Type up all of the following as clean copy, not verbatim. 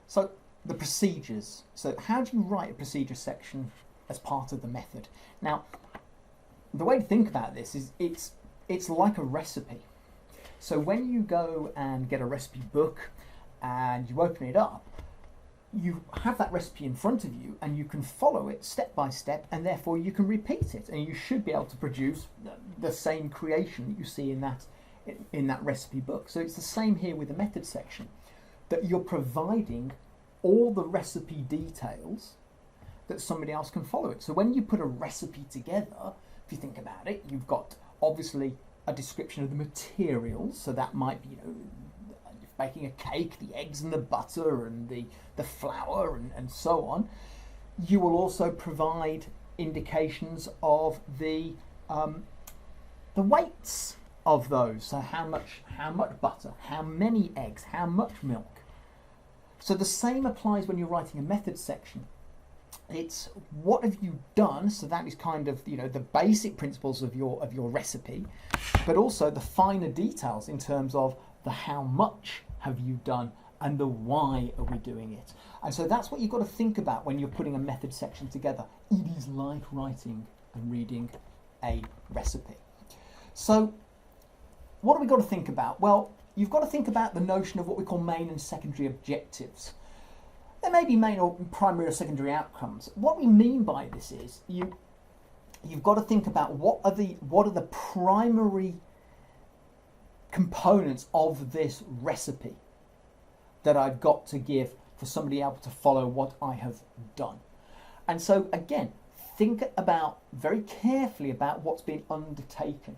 So the procedures. So how do you write a procedure section as part of the method? Now, the way to think about this is it's like a recipe. So when you go and get a recipe book and you open it up, you have that recipe in front of you and you can follow it step by step, and therefore you can repeat it, and you should be able to produce the same creation that you see in that recipe book. So it's the same here with the method section, that you're providing all the recipe details that somebody else can follow it. So when you put a recipe together, if you think about it, you've got obviously a description of the materials. So that might be, baking a cake, the eggs and the butter and the flour and so on. You will also provide indications of the weights of those. So how much butter, how many eggs, how much milk. So the same applies when you're writing a method section. It's what have you done, so that is kind of the basic principles of your recipe, but also the finer details in terms of the how much have you done and the why are we doing it. And so that's what you've got to think about when you're putting a method section together. It is like writing and reading a recipe. So what have we got to think about? Well, you've got to think about the notion of what we call main and secondary objectives. There may be main or primary or secondary outcomes. What we mean by this is you've got to think about what are the primary components of this recipe that I've got to give for somebody able to follow what I have done. And so again, think about very carefully about what's been undertaken.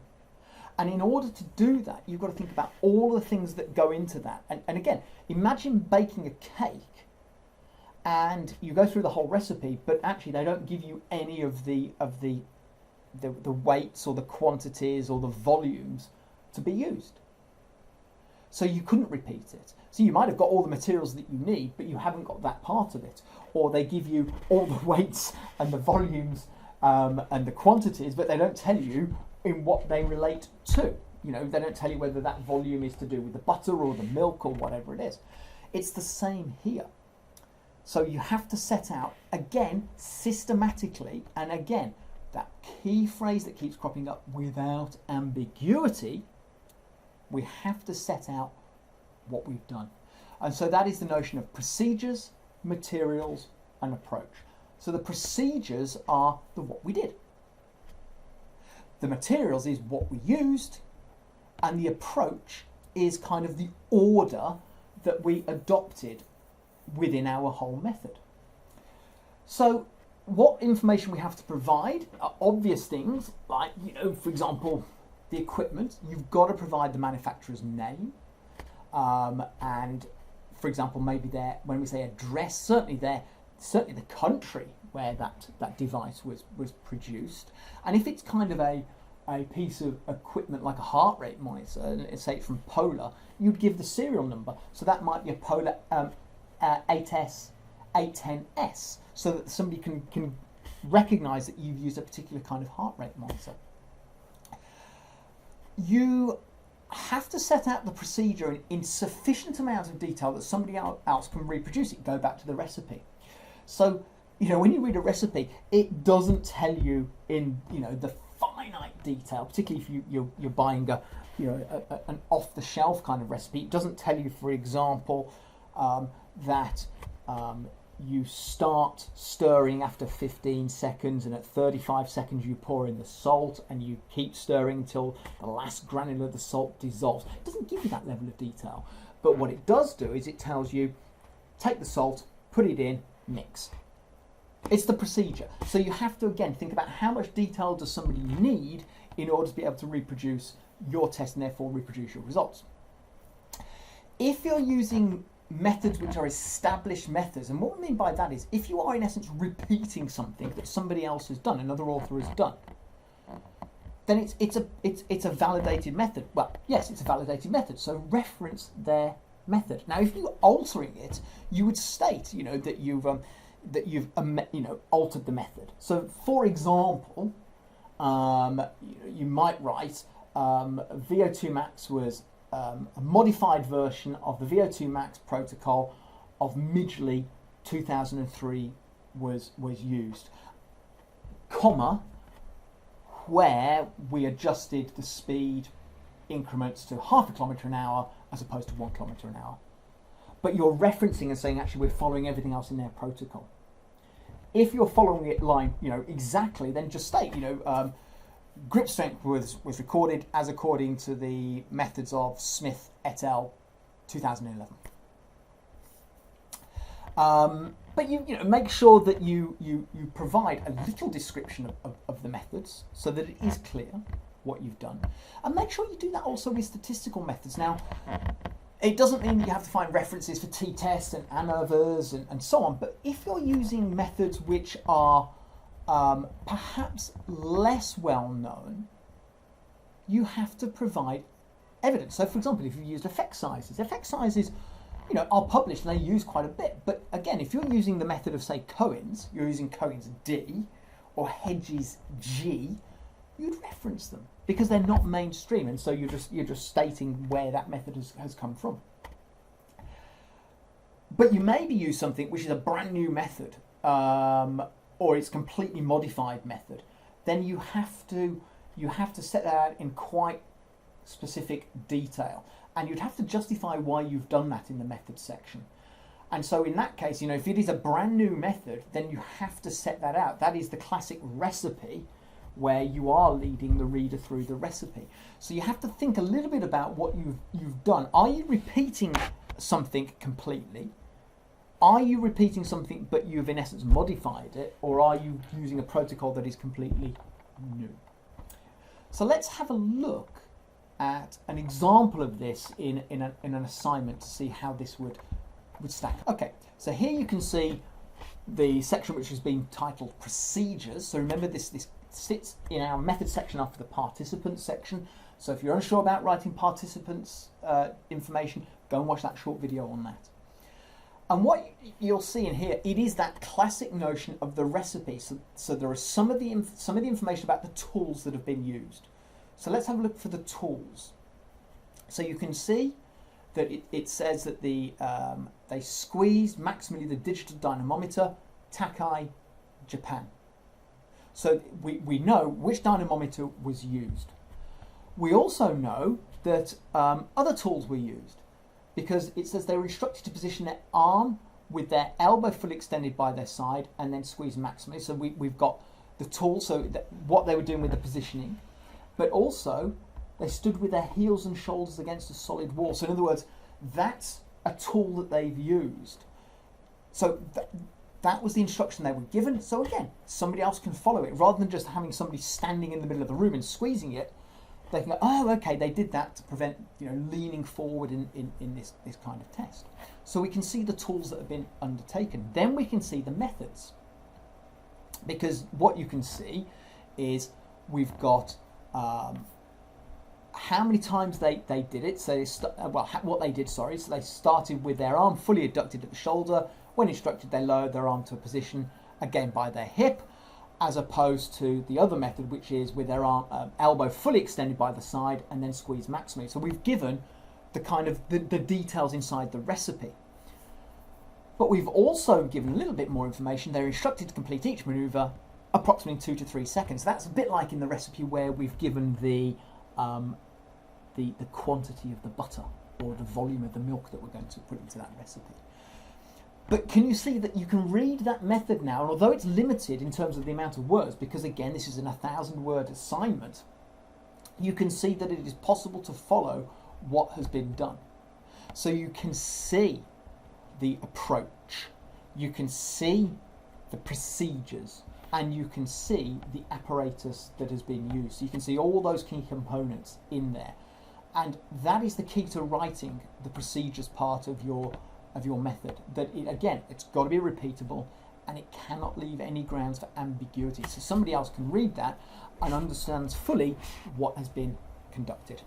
And in order to do that, you've got to think about all the things that go into that. And again, imagine baking a cake and you go through the whole recipe, but actually they don't give you any of the weights or the quantities or the volumes to be used. So you couldn't repeat it. So you might have got all the materials that you need, but you haven't got that part of it. Or they give you all the weights and the volumes and the quantities, but they don't tell you in what they relate to. They don't tell you whether that volume is to do with the butter or the milk or whatever it is. It's the same here. So you have to set out, again, systematically, and again, that key phrase that keeps cropping up, without ambiguity, we have to set out what we've done. And so that is the notion of procedures, materials, and approach. So the procedures are what we did. The materials is what we used, and the approach is kind of the order that we adopted within our whole method. So what information we have to provide are obvious things like, for example, the equipment. You've got to provide the manufacturer's name, and for example, maybe when we say address, certainly the country where that device was produced. And if it's kind of a piece of equipment like a heart rate monitor, say it's from Polar, you'd give the serial number. So that might be a Polar 8S, 810S, so that somebody can recognize that you've used a particular kind of heart rate monitor. You have to set out the procedure in sufficient amount of detail that somebody else can reproduce it. Go back to the recipe. So, when you read a recipe, it doesn't tell you in, the finite detail, particularly if you're buying an off-the-shelf kind of recipe. It doesn't tell you, for example, that you start stirring after 15 seconds, and at 35 seconds you pour in the salt, and you keep stirring until the last granule of the salt dissolves. It doesn't give you that level of detail. But what it does do is it tells you, take the salt, put it in, mix. It's the procedure. So you have to, again, think about how much detail does somebody need in order to be able to reproduce your test and therefore reproduce your results. If you're using methods which are established methods, and what we mean by that is if you are in essence repeating something that somebody else has done, another author has done, then it's a validated method. Well, yes, it's a validated method, so reference their method. Now, if you're altering it, you would state, that you've altered the method. So, for example, you might write VO2 max was a modified version of the VO2 max protocol of Midgley 2003 was used, comma, where we adjusted the speed increments to 0.5 kilometre an hour as opposed to 1 kilometre an hour. But you're referencing and saying, actually, we're following everything else in their protocol. If you're following it line, exactly, then just state, grip strength was recorded as according to the methods of Smith et al. 2011. But you make sure that you provide a little description of the methods so that it is clear what you've done, and make sure you do that also with statistical methods. Now, it doesn't mean that you have to find references for t-tests and ANOVAs and so on, but if you're using methods which are perhaps less well known, you have to provide evidence. So, for example, if you've used effect sizes are published and they use quite a bit. But again, if you're using the method of, say, Cohen's, you're using Cohen's D or Hedges G, you'd reference them because they're not mainstream, and so you're just stating where that method has come from. But you maybe use something which is a brand new method, or it's completely modified method. Then you have to set that out in quite specific detail, and you'd have to justify why you've done that in the method section. And so in that case, if it is a brand new method, then you have to set that out. That is the classic recipe where you are leading the reader through the recipe. So you have to think a little bit about what you've done. Are you repeating something completely? Are you repeating something but you've in essence modified it, or are you using a protocol that is completely new? So let's have a look at an example of this in an assignment to see how this would stack. Okay, so here you can see the section which has been titled Procedures. So remember, this sits in our method section after the participants section. So if you're unsure about writing participants information, go and watch that short video on that. And what you'll see in here, it is that classic notion of the recipe. So there are some of the information about the tools that have been used. So let's have a look for the tools. So you can see that it says that they squeezed maximally the digital dynamometer, Takai, Japan. So we know which dynamometer was used. We also know that other tools were used, because it says they were instructed to position their arm with their elbow fully extended by their side and then squeeze maximally. So we've got the tool, so what they were doing with the positioning, but also they stood with their heels and shoulders against a solid wall. So in other words, that's a tool that they've used. So that was the instruction they were given. So again, somebody else can follow it. Rather than just having somebody standing in the middle of the room and squeezing it, they can go, oh, okay, they did that to prevent leaning forward in this kind of test. So we can see the tools that have been undertaken. Then we can see the methods. Because what you can see is we've got how many times they did it. So what they did, sorry. So they started with their arm fully adducted at the shoulder. When instructed, they lowered their arm to a position, again, by their hip, as opposed to the other method, which is with their arm, elbow fully extended by the side and then squeeze maximally. So we've given the kind of the details inside the recipe. But we've also given a little bit more information. They're instructed to complete each maneuver approximately 2 to 3 seconds. That's a bit like in the recipe where we've given the quantity of the butter or the volume of the milk that we're going to put into that recipe. But can you see that you can read that method now, and although it's limited in terms of the amount of words, because again this is an 1,000-word assignment, you can see that it is possible to follow what has been done. So you can see the approach, you can see the procedures, and you can see the apparatus that has been used. So you can see all those key components in there. And that is the key to writing the procedures part of your method. That it's got to be repeatable, and it cannot leave any grounds for ambiguity. So somebody else can read that and understands fully what has been conducted.